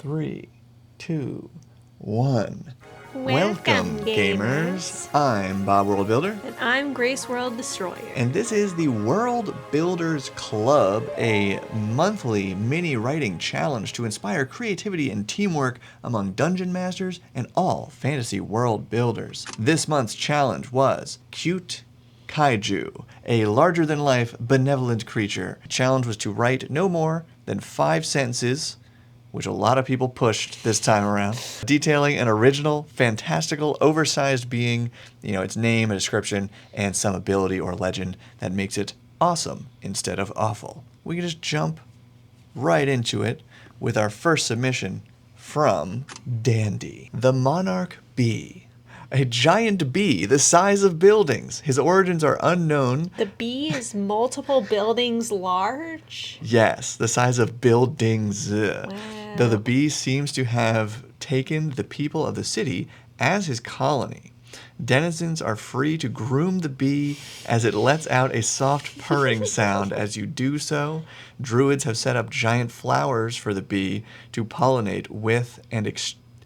3, 2, 1. Welcome, gamers. I'm Bob World Builder. And I'm Grace World Destroyer. And this is the World Builders Club, a monthly mini writing challenge to inspire creativity and teamwork among dungeon masters and all fantasy world builders. This month's challenge was Cute Kaiju, a larger-than-life benevolent creature. The challenge was to write no more than 5 sentences, which a lot of people pushed this time around, detailing an original, fantastical, oversized being, its name, a description, and some ability or legend that makes it awesome instead of awful. We can just jump right into it with our first submission from Dandy. The Monarch Bee. A giant bee the size of buildings. His origins are unknown. The bee is multiple buildings large? Yes, the size of buildings. Wow. Though the bee seems to have taken the people of the city as his colony. Denizens are free to groom the bee as it lets out a soft purring sound as you do so. Druids have set up giant flowers for the bee to pollinate with, and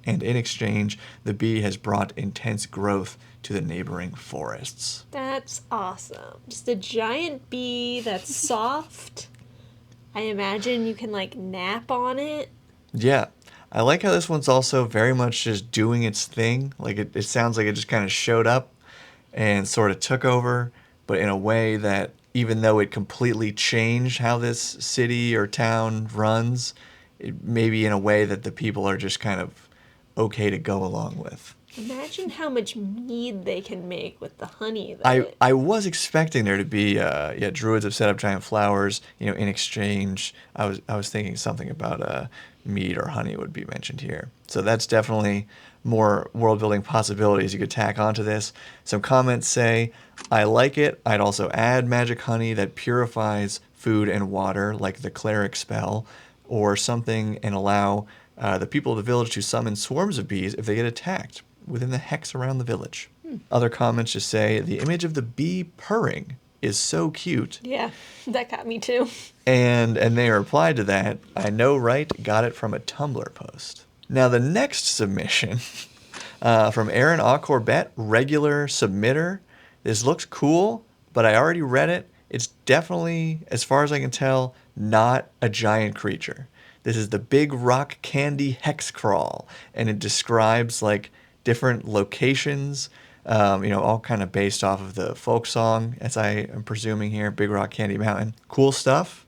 in exchange, the bee has brought intense growth to the neighboring forests. That's awesome. Just a giant bee that's soft. I imagine you can, nap on it. Yeah. I like how this one's also very much just doing its thing. It sounds like it just kind of showed up and sort of took over, but in a way that even though it completely changed how this city or town runs, it maybe in a way that the people are just kind of okay to go along with. Imagine how much mead they can make with the honey. I was expecting there to be, druids have set up giant flowers, in exchange. I was thinking something about mead or honey would be mentioned here. So that's definitely more world building possibilities you could tack onto this. Some comments say, I like it. I'd also add magic honey that purifies food and water, like the cleric spell, or something, and allow the people of the village to summon swarms of bees if they get attacked within the hex around the village. Other comments just say, the image of the bee purring is so cute. Yeah, that got me too. And they replied to that, I know, right? Got it from a Tumblr post. Now the next submission from Aaron A. Corbett, regular submitter. This looks cool, but I already read it. It's definitely, as far as I can tell, not a giant creature. This is the Big Rock Candy Hex Crawl, and it describes different locations, all kind of based off of the folk song, as I am presuming here, Big Rock Candy Mountain. Cool stuff,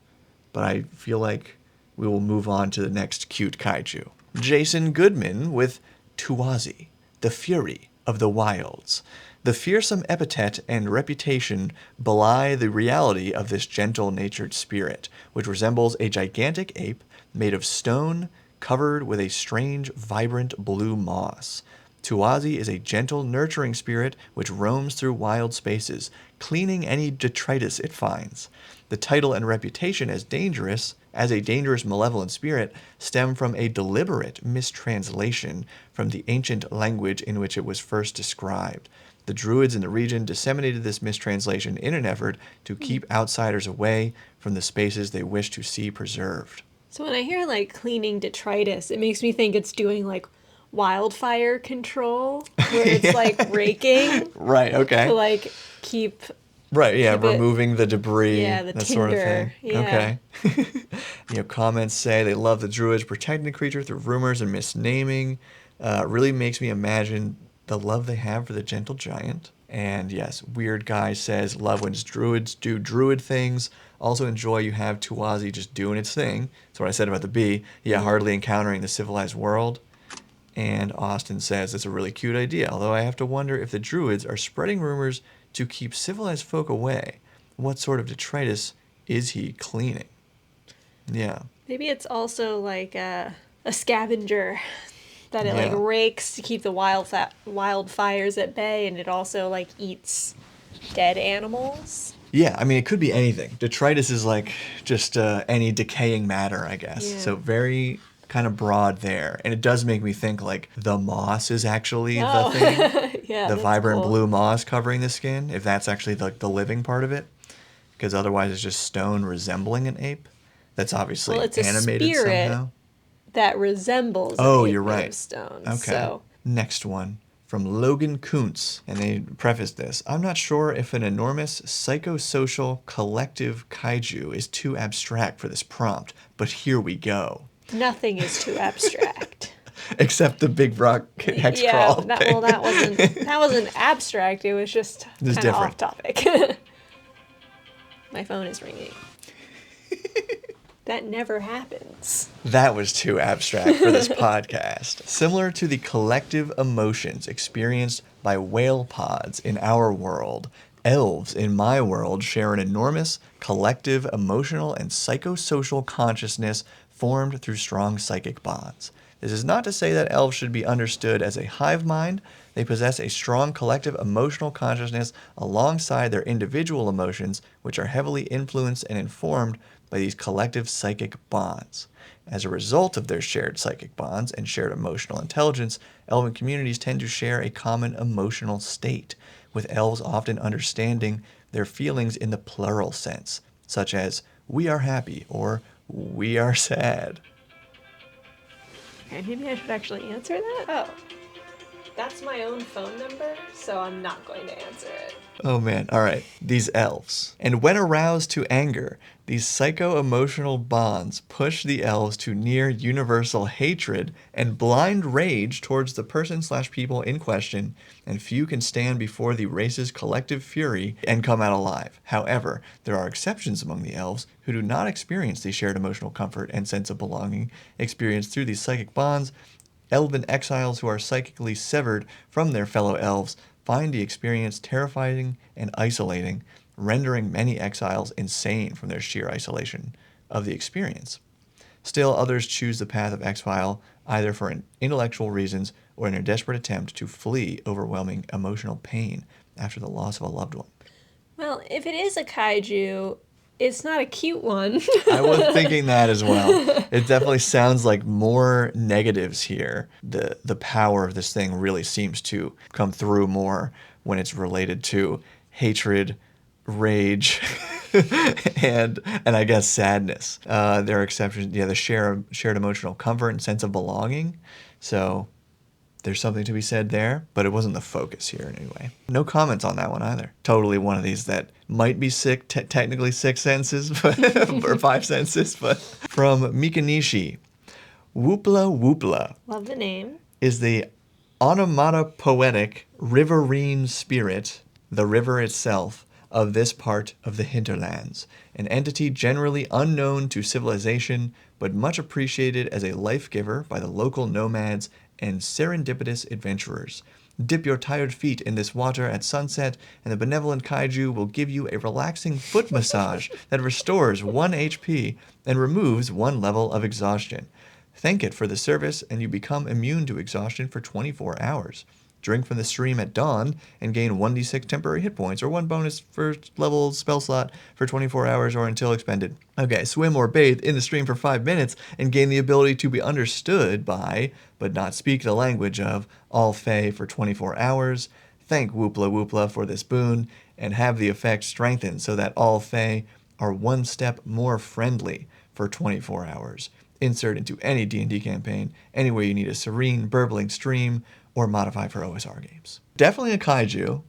but I feel like we will move on to the next cute kaiju. Jason Goodman with Tuazi, the Fury of the Wilds. The fearsome epithet and reputation belie the reality of this gentle-natured spirit, which resembles a gigantic ape made of stone covered with a strange, vibrant blue moss. Tuazi is a gentle, nurturing spirit which roams through wild spaces, cleaning any detritus it finds. The title and reputation as a dangerous malevolent spirit, stem from a deliberate mistranslation from the ancient language in which it was first described. The druids in the region disseminated this mistranslation in an effort to keep outsiders away from the spaces they wish to see preserved. So when I hear cleaning detritus, it makes me think it's doing wildfire control, where it's raking. Right, okay. To keep... Right, yeah, removing the debris, the that tinder, sort of thing. yeah. Okay. Comments say they love the druids protecting the creature through rumors and misnaming. Really makes me imagine the love they have for the gentle giant. And yes, Weird Guy says, love when druids do druid things. Also enjoy you have Tuazi just doing its thing. That's what I said about the bee. Yeah, hardly encountering the civilized world. And Austin says it's a really cute idea, although I have to wonder if the druids are spreading rumors to keep civilized folk away. What sort of detritus is he cleaning? Yeah. Maybe it's also a scavenger that it rakes to keep the wildfires at bay, and it also eats dead animals. Yeah, I mean, it could be anything. Detritus is just any decaying matter, I guess. Yeah. So very kind of broad there. And it does make me think the moss is actually the thing. Yeah, the vibrant cool. blue moss covering the skin, if that's actually the living part of it. Because otherwise it's just stone resembling an ape. That's obviously it's a animated spirit somehow. that resembles Oh, an you're right. gravestone. Okay. So Next one from Logan Kuntz, and they preface this. I'm not sure if an enormous psychosocial collective kaiju is too abstract for this prompt, but here we go. nothing is too abstract. Except the big rock hex Yeah, crawl thing. that wasn't abstract. It was just It's kind of different. off topic. My phone is ringing. That never happens. That was too abstract for this podcast. Similar to the collective emotions experienced by whale pods in our world, elves in my world share an enormous collective emotional and psychosocial consciousness formed through strong psychic bonds. This is not to say that elves should be understood as a hive mind. They possess a strong collective emotional consciousness alongside their individual emotions, which are heavily influenced and informed by these collective psychic bonds. As a result of their shared psychic bonds and shared emotional intelligence, elven communities tend to share a common emotional state, with elves often understanding their feelings in the plural sense, such as, we are happy or we are sad. Okay, maybe I should actually answer that? Oh. That's my own phone number, so I'm not going to answer it. Oh man, alright. These elves. And when aroused to anger, these psycho-emotional bonds push the elves to near universal hatred and blind rage towards the person/people in question, and few can stand before the race's collective fury and come out alive. However, there are exceptions among the elves who do not experience the shared emotional comfort and sense of belonging experienced through these psychic bonds. Elven exiles who are psychically severed from their fellow elves find the experience terrifying and isolating, rendering many exiles insane from their sheer isolation of the experience. Still, others choose the path of exile either for intellectual reasons or in a desperate attempt to flee overwhelming emotional pain after the loss of a loved one. Well, if it is a kaiju, it's not a cute one. I was thinking that as well. It definitely sounds like more negatives here. The power of this thing really seems to come through more when it's related to hatred, rage, and I guess sadness. There are exceptions. Yeah, the shared emotional comfort and sense of belonging. So there's something to be said there, but it wasn't the focus here in any way. No comments on that one either. Totally one of these that might be sick, technically 6 sentences, but, or 5 sentences, but from Mikanishi. Whoopla Whoopla Love the name. is the onomatopoetic riverine spirit, the river itself, of this part of the hinterlands, an entity generally unknown to civilization, but much appreciated as a life giver by the local nomads and serendipitous adventurers. Dip your tired feet in this water at sunset, and the benevolent kaiju will give you a relaxing foot massage that restores 1 HP and removes 1 level of exhaustion. Thank it for the service, and you become immune to exhaustion for 24 hours. Drink from the stream at dawn and gain 1d6 temporary hit points or 1 bonus first level spell slot for 24 hours or until expended. Okay, swim or bathe in the stream for 5 minutes and gain the ability to be understood by, but not speak the language of, all Fae for 24 hours. Thank Whoopla Whoopla for this boon and have the effect strengthened so that all Fae are 1 step more friendly for 24 hours. Insert into any D&D campaign, anywhere you need a serene, burbling stream, or modify for OSR games. Definitely a kaiju.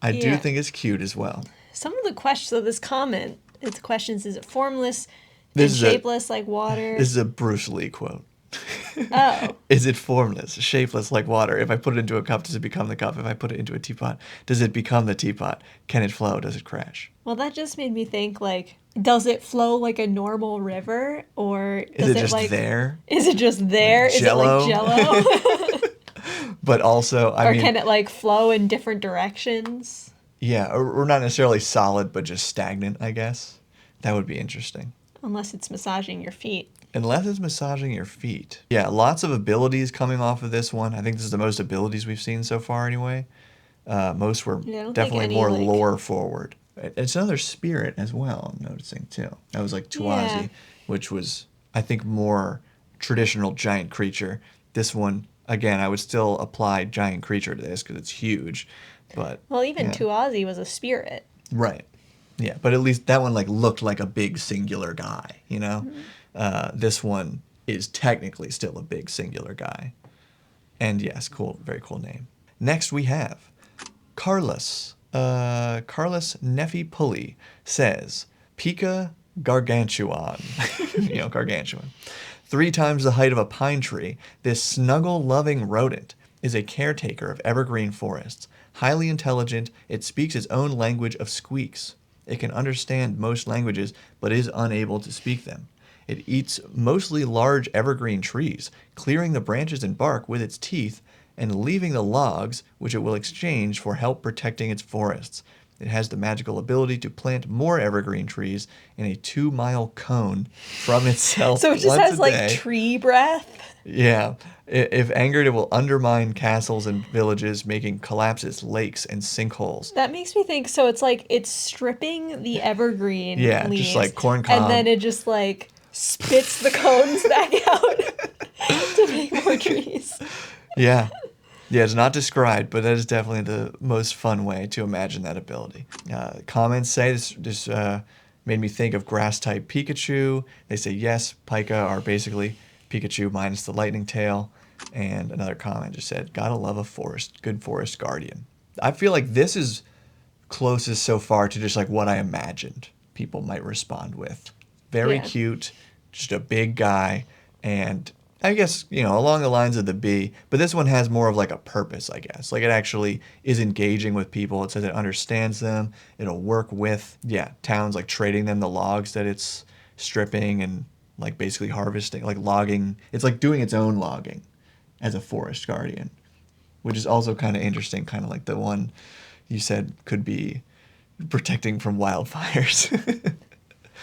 I do think it's cute as well. Some of the questions of this comment, its questions, is it formless This and is shapeless like water? This is a Bruce Lee quote. Oh. Is it formless, shapeless like water? If I put it into a cup, does it become the cup? If I put it into a teapot, does it become the teapot? Can it flow? Does it crash? Well, that just made me think, like, does it flow like a normal river? Or Is does it just like, there? Is it just there? Like is it like Jell-O? Jello? But also, I mean... Or can it, like, flow in different directions? Yeah, or not necessarily solid, but just stagnant, I guess. That would be interesting. Unless it's massaging your feet. Unless it's massaging your feet. Yeah, lots of abilities coming off of this one. I think this is the most abilities we've seen so far anyway. Most were definitely more lore forward. It's another spirit as well, I'm noticing too. That was like Tuazi, which was, I think, more traditional giant creature. This one, again, I would still apply giant creature to this because it's huge. But well, even Tuazi was a spirit. Right. Yeah, but at least that one like looked like a big singular guy, you know? This one is technically still a big singular guy. And yes, cool, very cool name. Next we have Carlos. Carlos Neffy Pulley says, Pica gargantuan. Gargantuan. 3 times the height of a pine tree, this snuggle-loving rodent is a caretaker of evergreen forests. Highly intelligent, it speaks its own language of squeaks. It can understand most languages, but is unable to speak them. It eats mostly large evergreen trees, clearing the branches and bark with its teeth and leaving the logs, which it will exchange for help protecting its forests. It has the magical ability to plant more evergreen trees in a 2-mile cone from itself. So it just has like tree breath? Yeah. If angered, it will undermine castles and villages, making collapses lakes and sinkholes. That makes me think, so it's like it's stripping the evergreen leaves. Just like corn cob. And then it just like spits the cones back out to make more trees. Yeah. Yeah, it's not described, but that is definitely the most fun way to imagine that ability. Comments say this made me think of grass-type Pikachu. They say, yes, Pika are basically Pikachu minus the lightning tail. And another comment just said, gotta love a good forest guardian. I feel like this is closest so far to just like what I imagined people might respond with. Very cute, just a big guy, and I guess, along the lines of the bee, but this one has more of like a purpose, I guess. Like it actually is engaging with people. It says it understands them. It'll work with, towns, like trading them the logs that it's stripping and like basically harvesting, like logging. It's like doing its own logging as a forest guardian, which is also kind of interesting, kind of like the one you said could be protecting from wildfires.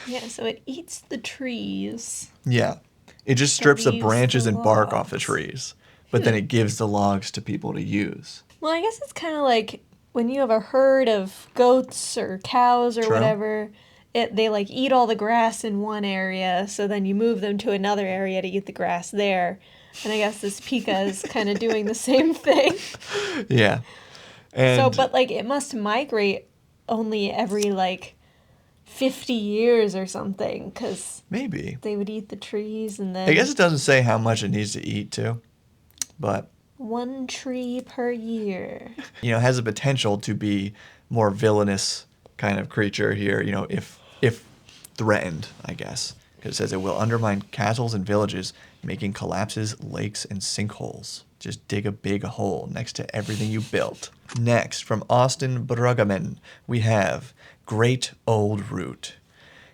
Yeah, so it eats the trees. Yeah. It just strips the branches and bark off the trees, but then it gives the logs to people to use. Well, I guess it's kind of like when you have a herd of goats or cows or whatever, they like eat all the grass in one area, so then you move them to another area to eat the grass there. And I guess this Pika is kind of doing the same thing. Yeah. And but like it must migrate only every like 50 years or something, because maybe they would eat the trees and then... I guess it doesn't say how much it needs to eat, too. But... 1 tree per year. It has the potential to be more villainous kind of creature here, if threatened, I guess. Because it says it will undermine castles and villages, making collapses, lakes, and sinkholes. Just dig a big hole next to everything you built. Next, from Austin Bruggeman, we have Great Old Root.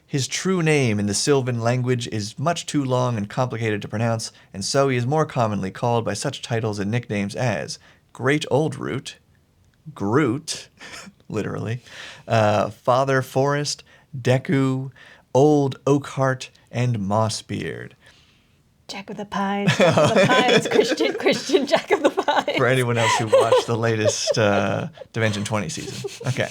His true name in the Sylvan language is much too long and complicated to pronounce, and so he is more commonly called by such titles and nicknames as Great Old Root, Groot, literally, Father Forest, Deku, Old Oakheart, and Mossbeard. Jack of the Pines, Jack of the Pines, Christian Jack of the Pines. For anyone else who watched the latest Dimension 20 season. Okay.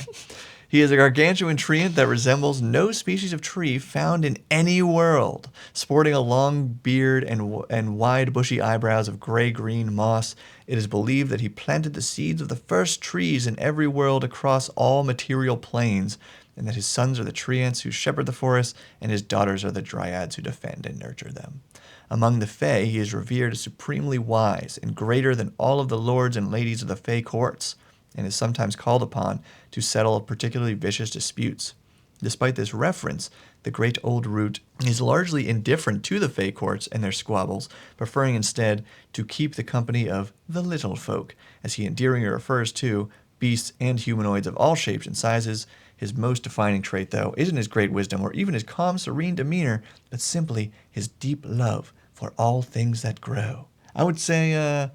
He is a gargantuan treant that resembles no species of tree found in any world. Sporting a long beard and wide bushy eyebrows of gray-green moss, it is believed that he planted the seeds of the first trees in every world across all material planes, and that his sons are the treants who shepherd the forest, and his daughters are the dryads who defend and nurture them. Among the Fae, he is revered as supremely wise and greater than all of the lords and ladies of the Fae courts, and is sometimes called upon to settle particularly vicious disputes. Despite this reference, the Great Old Root is largely indifferent to the Fae courts and their squabbles, preferring instead to keep the company of the little folk, as he endearingly refers to beasts and humanoids of all shapes and sizes. His most defining trait, though, isn't his great wisdom or even his calm, serene demeanor, but simply his deep love for all things that grow. I would say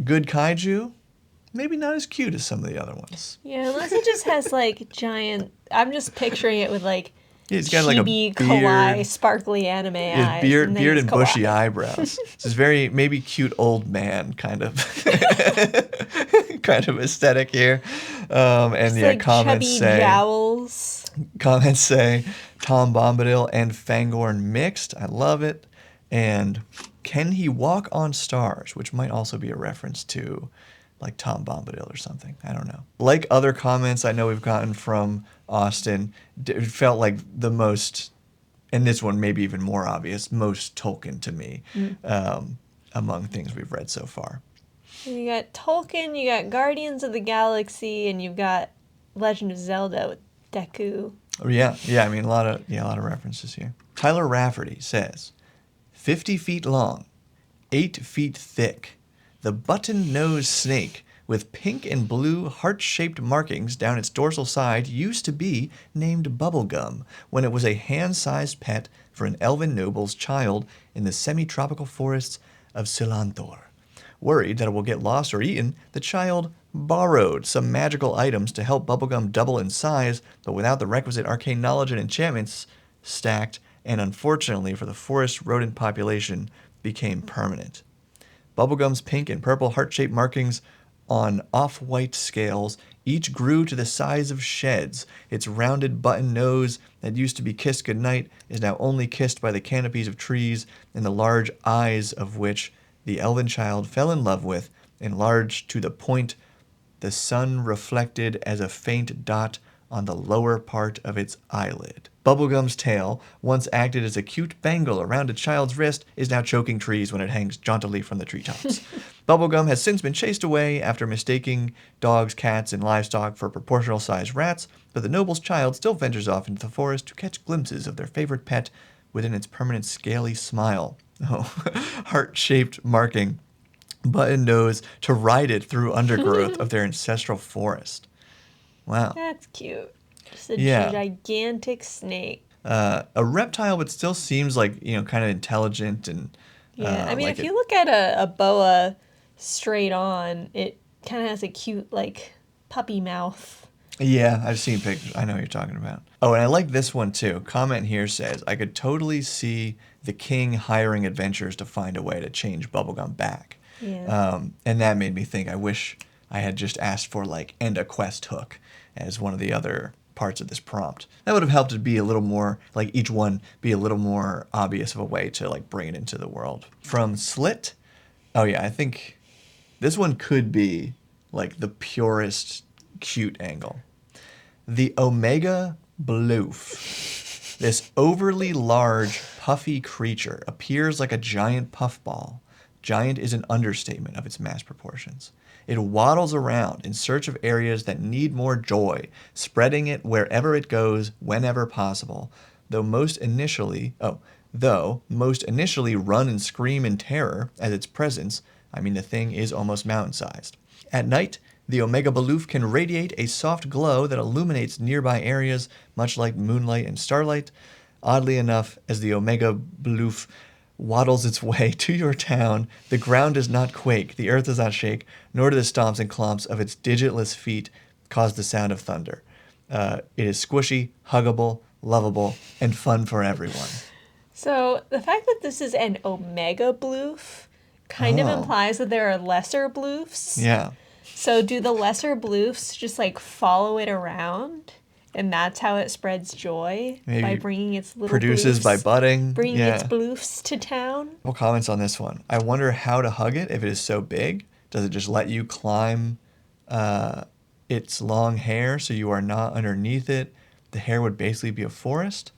good kaiju, maybe not as cute as some of the other ones. Yeah, unless he just has like giant... I'm just picturing it with like he's got like a beard, kawaii, sparkly anime eyes. Beard and bushy eyebrows. This is very maybe cute old man kind of kind of aesthetic here. And like comments say jowls. Comments say Tom Bombadil and Fangorn mixed. I love it. And can he walk on stars? Which might also be a reference to like Tom Bombadil or something. I don't know. Like other comments I know we've gotten from Austin, it felt like the most and this one maybe even more obvious, most Tolkien to me, among things we've read so far. You got Tolkien, you got Guardians of the Galaxy, and you've got Legend of Zelda with Deku. Oh, yeah. I mean, a lot of references here. Tyler Rafferty says, 50 feet long, 8 feet thick, the button-nosed snake with pink and blue heart-shaped markings down its dorsal side used to be named Bubblegum when it was a hand-sized pet for an elven noble's child in the semi-tropical forests of Silanthor. Worried that it will get lost or eaten, the child borrowed some magical items to help Bubblegum double in size, but without the requisite arcane knowledge and enchantments, stacked, and unfortunately for the forest rodent population, became permanent. Bubblegum's pink and purple heart-shaped markings on off-white scales each grew to the size of sheds. Its rounded button nose that used to be kissed goodnight is now only kissed by the canopies of trees, and the large eyes of which the elven child fell in love with, enlarged to the point the sun reflected as a faint dot on the lower part of its eyelid. Bubblegum's tail, once acted as a cute bangle around a child's wrist, is now choking trees when it hangs jauntily from the treetops. Bubblegum has since been chased away after mistaking dogs, cats, and livestock for proportional-sized rats, but the noble's child still ventures off into the forest to catch glimpses of their favorite pet within its permanent scaly smile. Oh, heart-shaped marking, button nose to ride it through undergrowth of their ancestral forest. Wow. That's cute. Just a Yeah. gigantic snake. A reptile, but still seems like, kind of intelligent and. Yeah, I mean, like if you look at a boa straight on, it kind of has a cute, like, puppy mouth. Yeah, I've seen pictures. I know what you're talking about. Oh, and I like this one too. Comment here says, I could totally see the king hiring adventurers to find a way to change Bubblegum back. Yeah. And that made me think, I wish I had just asked for, like, and a quest hook as one of the other parts of this prompt. That would have helped it be a little more, like, each one be a little more obvious of a way to, like, bring it into the world. From Slit, oh yeah, I think this one could be, like, the purest cute angle. The Omega Bloof. This overly large, puffy creature appears like a giant puffball. Giant is an understatement of its mass proportions. It waddles around in search of areas that need more joy, spreading it wherever it goes, whenever possible, though most initially run and scream in terror at its presence. I mean, the thing is almost mountain-sized. At night, the Omega Baloof can radiate a soft glow that illuminates nearby areas, much like moonlight and starlight. Oddly enough, as the Omega Baloof waddles its way to your town, the ground does not quake, the earth does not shake, nor do the stomps and clomps of its digitless feet cause the sound of thunder. It is squishy, huggable, lovable, and fun for everyone. So the fact that this is an Omega Bloof kind of implies that there are lesser Bloofs. Yeah. So do the lesser Bloofs just like follow it around? And that's how it spreads joy? Maybe by bringing its little produces Bloofs, by budding. bringing its Bloofs to town? Well, comments on this one. I wonder how to hug it if it is so big. Does it just let you climb its long hair so you are not underneath it? The hair would basically be a forest.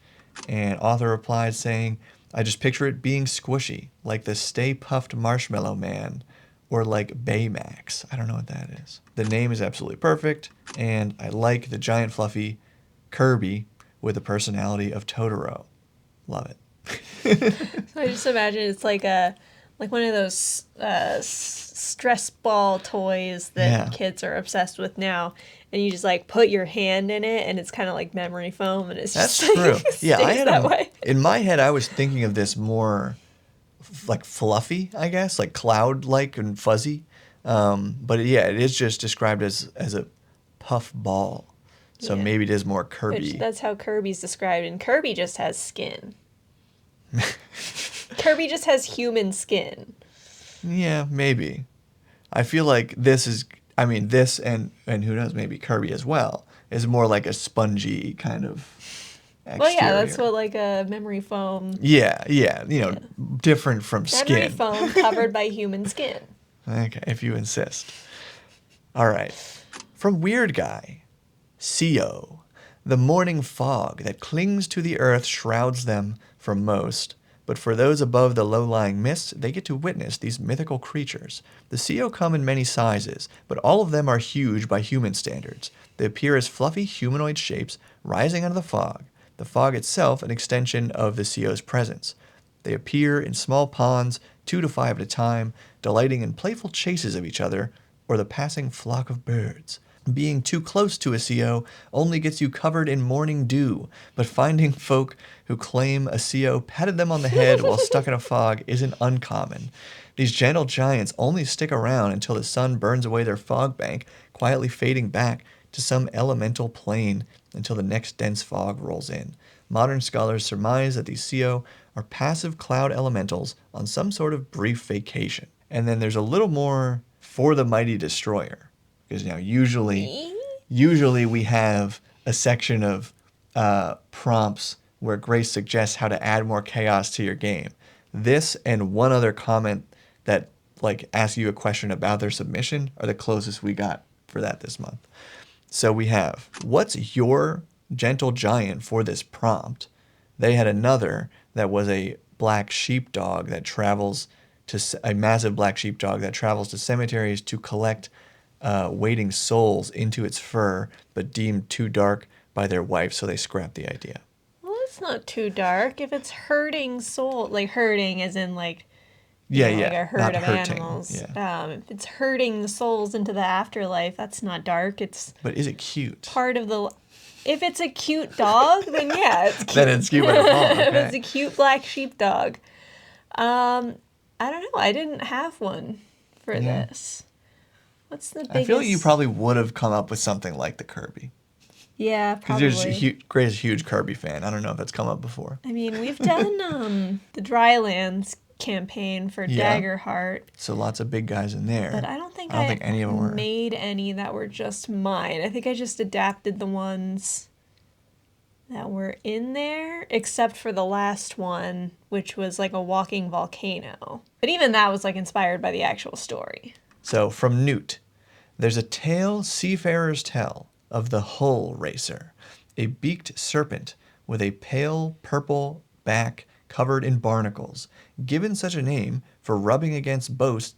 And author replied saying, I just picture it being squishy, like the Stay Puffed Marshmallow Man, or like Baymax. I don't know what that is. The name is absolutely perfect, and I like the giant fluffy Kirby with the personality of Totoro. Love it. So I just imagine it's like one of those stress ball toys that kids are obsessed with now, and you just like put your hand in it, and it's kind of like memory foam, and it's That's just true. like, Yeah, I had that way. in my head. I was thinking of this more like fluffy, I guess, like cloud-like and fuzzy. But yeah, it is just described as a puff ball. So maybe it is more Kirby. Which, that's how Kirby's described, and Kirby just has skin. Kirby just has human skin. Yeah, maybe. I feel like this and who knows, maybe Kirby as well, is more like a spongy kind of exterior. Well, yeah, that's what like a memory foam. Yeah, different from skin. Memory foam covered by human skin. Okay, if you insist. All right. From Weird Guy, CO. The morning fog that clings to the earth shrouds them for most, but for those above the low-lying mists, they get to witness these mythical creatures. The Seo come in many sizes, but all of them are huge by human standards. They appear as fluffy humanoid shapes rising out of the fog itself an extension of the Seo's presence. They appear in small ponds, 2 to 5 at a time, delighting in playful chases of each other or the passing flock of birds. Being too close to a CO only gets you covered in morning dew, but finding folk who claim a CO patted them on the head while stuck in a fog isn't uncommon. These gentle giants only stick around until the sun burns away their fog bank, quietly fading back to some elemental plane until the next dense fog rolls in. Modern scholars surmise that these CO are passive cloud elementals on some sort of brief vacation. And then there's a little more for the mighty destroyer. Because usually we have a section of prompts where Grace suggests how to add more chaos to your game. This and one other comment that like asks you a question about their submission are the closest we got for that this month. So we have, what's your gentle giant for this prompt? They had another that was a black sheepdog that travels to a massive black sheepdog that travels to cemeteries to collect waiting souls into its fur, but deemed too dark by their wife, so they scrapped the idea. Well, it's not too dark. If it's herding soul, like herding as in like, like a herd not of hurting. animals. Yeah. If it's herding the souls into the afterlife, that's not dark. But is it cute? Part of the. If it's a cute dog, then yeah, it's cute. Then it's cute with a paw. Okay. If it's a cute black sheepdog. I don't know. I didn't have one for this. What's the biggest? I feel like you probably would have come up with something like the Kirby. Yeah, probably. Because Gray's a huge Kirby fan. I don't know if that's come up before. I mean, we've done the Drylands campaign for Daggerheart. So lots of big guys in there. But I don't think any of them were. Made any that were just mine. I think I just adapted the ones that were in there, except for the last one, which was like a walking volcano. But even that was like inspired by the actual story. So from Newt, there's a tale seafarers tell of the Hull Racer, a beaked serpent with a pale purple back covered in barnacles, given such a name for rubbing against boats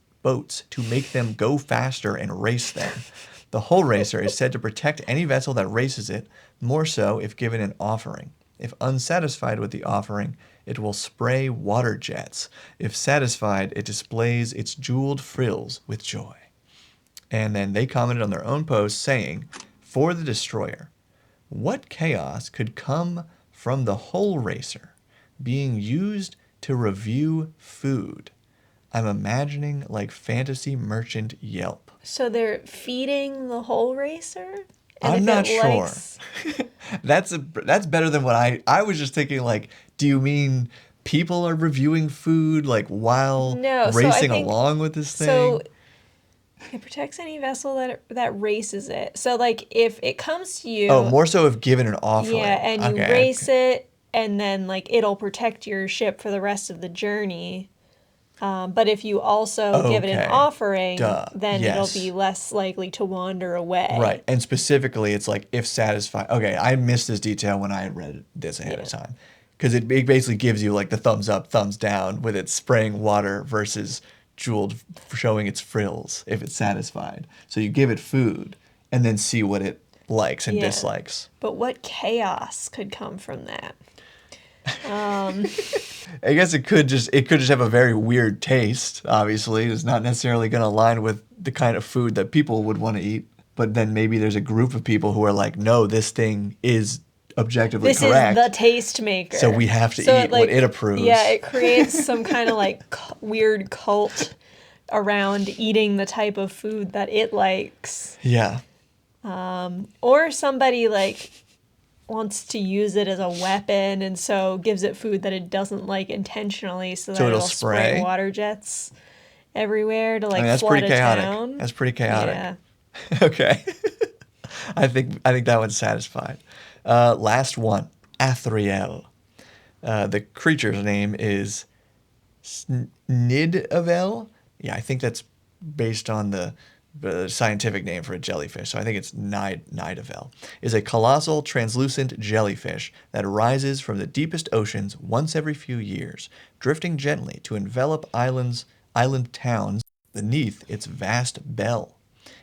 to make them go faster and race them. The Hull Racer is said to protect any vessel that races it, more so if given an offering. If unsatisfied with the offering, it will spray water jets. If satisfied, it displays its jeweled frills with joy. And then they commented on their own post saying, for the destroyer, what chaos could come from the Hull Racer being used to review food? I'm imagining like fantasy merchant Yelp. So they're feeding the Hull Racer? I'm not sure. That's better than what I was just thinking, like, do you mean people are reviewing food like while racing along with this thing? So it protects any vessel that races it. So like if it comes to you. Oh, more so if given an offering. Yeah, and you race it, and then like it'll protect your ship for the rest of the journey. But if you also give it an offering, then it'll be less likely to wander away. Right. And specifically, it's like if satisfied. Okay, I missed this detail when I had read this ahead of time. Because it basically gives you like the thumbs up, thumbs down with it spraying water versus jeweled showing its frills if it's satisfied. So you give it food and then see what it likes and dislikes. But what chaos could come from that? I guess it could just have a very weird taste. Obviously, it's not necessarily going to align with the kind of food that people would want to eat. But then maybe there's a group of people who are like, no, this thing is objectively correct. This is the taste maker. So we have to eat what it approves. Yeah, it creates some kind of like weird cult around eating the type of food that it likes. Yeah. Or somebody like wants to use it as a weapon and so gives it food that it doesn't like intentionally so that it'll spray water jets everywhere to like flood a town. That's pretty chaotic. Yeah. Okay. I think that one's satisfied. Last one, Athriel. The creature's name is Nidavel. Yeah, I think that's based on the the scientific name for a jellyfish, so I think it's Nidavel, is a colossal translucent jellyfish that rises from the deepest oceans once every few years, drifting gently to envelop island towns beneath its vast bell.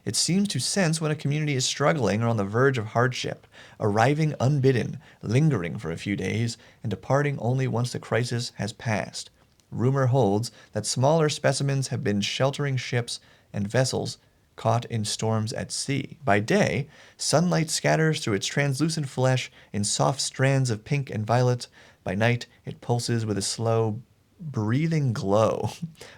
It seems to sense when a community is struggling or on the verge of hardship, arriving unbidden, lingering for a few days, and departing only once the crisis has passed. Rumor holds that smaller specimens have been sheltering ships and vessels caught in storms at sea. By day, sunlight scatters through its translucent flesh in soft strands of pink and violet. By night, it pulses with a slow, breathing glow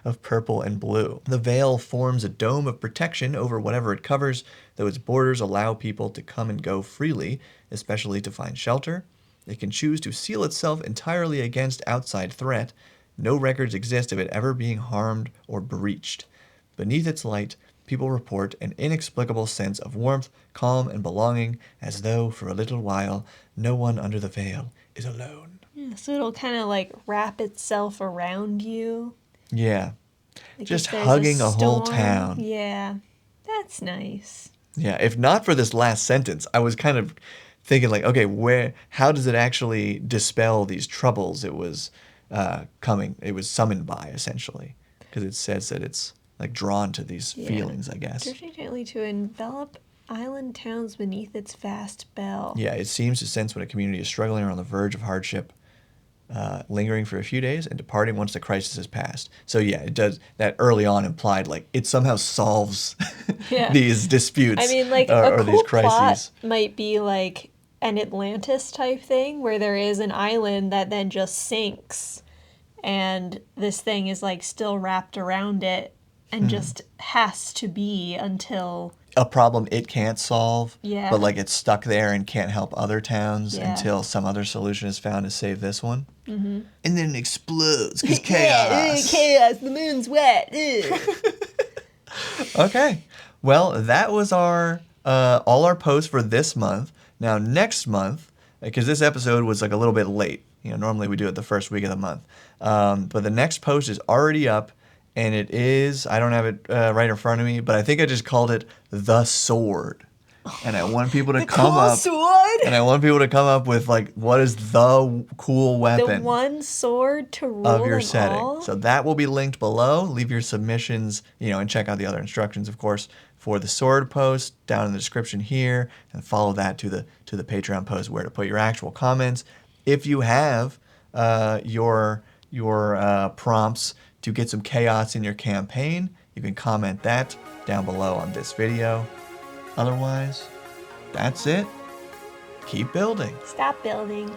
of purple and blue. The veil forms a dome of protection over whatever it covers, though its borders allow people to come and go freely, especially to find shelter. It can choose to seal itself entirely against outside threat. No records exist of it ever being harmed or breached. Beneath its light, people report an inexplicable sense of warmth, calm, and belonging, as though, for a little while, no one under the veil is alone. Yeah, so it'll kind of like wrap itself around you. Yeah. Like Just if there's hugging a whole storm. town. Yeah, that's nice. Yeah, if not for this last sentence, I was kind of thinking like, okay, how does it actually dispel these troubles it was summoned by, essentially? Because it says that it's like drawn to these feelings, I guess. Drifting gently to envelop island towns beneath its vast bell. Yeah, it seems to sense when a community is struggling or on the verge of hardship, lingering for a few days and departing once the crisis has passed. So yeah, it does that early on implied like it somehow solves these disputes. I mean, like or a these cool crises. plot might be like an Atlantis type thing where there is an island that then just sinks and this thing is like still wrapped around it and just has to be until A problem it can't solve, Yeah. but like it's stuck there and can't help other towns Yeah. until some other solution is found to save this one. Mm-hmm. And then it explodes because chaos. chaos, the moon's wet. Okay. Well, that was our all our posts for this month. Now, next month, because this episode was like a little bit late. You know, normally we do it the first week of the month. But the next post is already up, and it is, I don't have it right in front of me, but I think I just called it The Sword. And I want people to come up. Sword? And I want people to come up with like, what is the cool weapon? The one sword to rule of your them setting. all? So that will be linked below. Leave your submissions, and check out the other instructions, of course, for the sword post down in the description here, and follow that to the Patreon post where to put your actual comments. If you have your prompts to get some chaos in your campaign, you can comment that down below on this video. Otherwise, that's it. Keep building. Stop building.